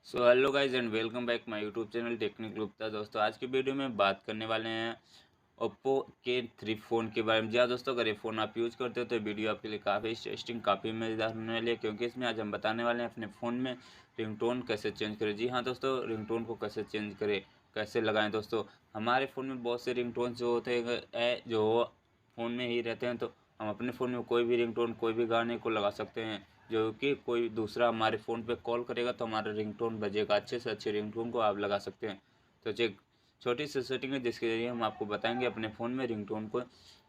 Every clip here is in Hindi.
So hello guys and welcome back my YouTube channel technique Gupta. दोस्तों आज की वीडियो में बात करने वाले हैं ओप्पो के 3 फ़ोन के बारे में। जी हाँ दोस्तों, अगर ये फ़ोन आप यूज़ करते हो तो वीडियो आपके लिए काफ़ी इंटरेस्टिंग काफ़ी मज़ेदार होने वाली है, क्योंकि इसमें आज हम बताने वाले हैं अपने फ़ोन में रिंगटोन कैसे चेंज करें। जी हाँ दोस्तों, रिंगटोन को कैसे चेंज करें, कैसे लगाएं। दोस्तों हमारे फ़ोन में बहुत से रिंगटोन जो होते हैं जो फ़ोन में ही रहते हैं, तो हम अपने फ़ोन में कोई भी रिंगटोन कोई भी गाने को लगा सकते हैं, जो कि कोई दूसरा हमारे फ़ोन पे कॉल करेगा तो हमारा रिंगटोन बजेगा। अच्छे से अच्छे रिंगटोन को आप लगा सकते हैं। तो चेक छोटी सी सेटिंग है जिसके ज़रिए हम आपको बताएंगे अपने फ़ोन में रिंगटोन को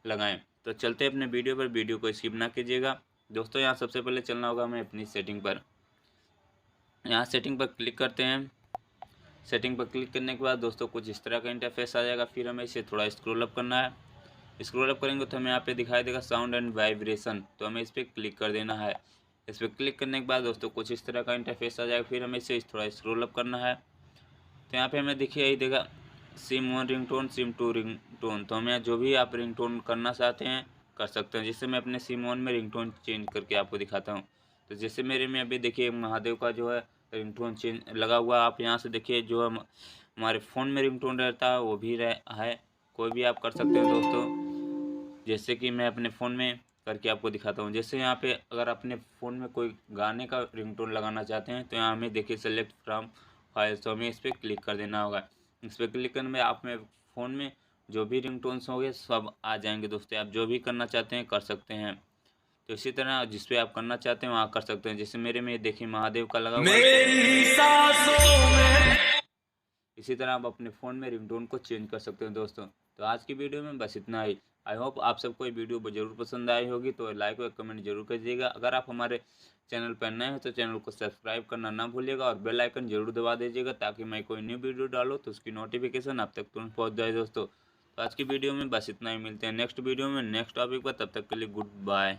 लगाएं। तो चलते हैं अपने वीडियो पर, वीडियो को स्किप ना कीजिएगा। दोस्तों यहाँ सबसे पहले चलना होगा हमें अपनी सेटिंग पर। यहाँ सेटिंग पर क्लिक करते हैं। सेटिंग पर क्लिक करने के बाद दोस्तों कुछ इस तरह का इंटरफेस आ जाएगा। फिर हमें इसे थोड़ा स्क्रॉल अप करना है। स्क्रॉल अप करेंगे तो हमें यहाँ पे दिखाई देगा साउंड एंड वाइब्रेशन, तो हमें इस पर क्लिक कर देना है। इस पर क्लिक करने के बाद दोस्तों कुछ इस तरह का इंटरफेस आ जाएगा। फिर हमें इसे थोड़ा स्क्रॉल अप करना है। तो यहाँ पे हमें देखिए यही देगा सिम 1 रिंगटोन, सिम 2 रिंगटोन। तो हमें जो भी आप रिंगटोन करना चाहते हैं कर सकते हैं। जैसे मैं अपने सिम 1 में रिंगटोन चेंज करके आपको दिखाता हूँ। तो जैसे मेरे में अभी देखिए महादेव का जो है रिंगटोन चेंज लगा हुआ। आप यहाँ से देखिए जो हमारे फ़ोन में रिंगटोन रहता है वो भी है, कोई भी आप कर सकते हैं दोस्तों। जैसे कि मैं अपने फ़ोन में करके आपको दिखाता हूँ। जैसे यहाँ पे अगर अपने फ़ोन में कोई गाने का रिंगटोन लगाना चाहते हैं तो यहाँ हमें देखिए सेलेक्ट फ्रॉम फाइल्स, तो हमें इस पर क्लिक कर देना होगा। इस पर क्लिक करने में आप में फ़ोन में जो भी रिंगटोन्स होंगे सब आ जाएंगे दोस्तों। आप जो भी करना चाहते हैं कर सकते हैं। तो इसी तरह जिस पे आप करना चाहते हैं वहाँ कर सकते हैं। जैसे मेरे में देखिए महादेव का लगा हुआ है। इसी तरह आप अपने फ़ोन में रिंगटोन को चेंज कर सकते हैं दोस्तों। तो आज की वीडियो में बस इतना ही। आई होप आप सबको ये वीडियो ज़रूर पसंद आई होगी, तो लाइक और कमेंट जरूर कीजिएगा। अगर आप हमारे चैनल पर नए हैं तो चैनल को सब्सक्राइब करना ना भूलिएगा और बेल आइकन जरूर दबा दीजिएगा, ताकि मैं कोई न्यू वीडियो डालूँ तो उसकी नोटिफिकेशन आप तक तुरंत पहुँच जाए दोस्तों। तो आज की वीडियो में बस इतना ही। मिलते हैं नेक्स्ट वीडियो में नेक्स्ट टॉपिक पर। तब तक के लिए गुड बाय।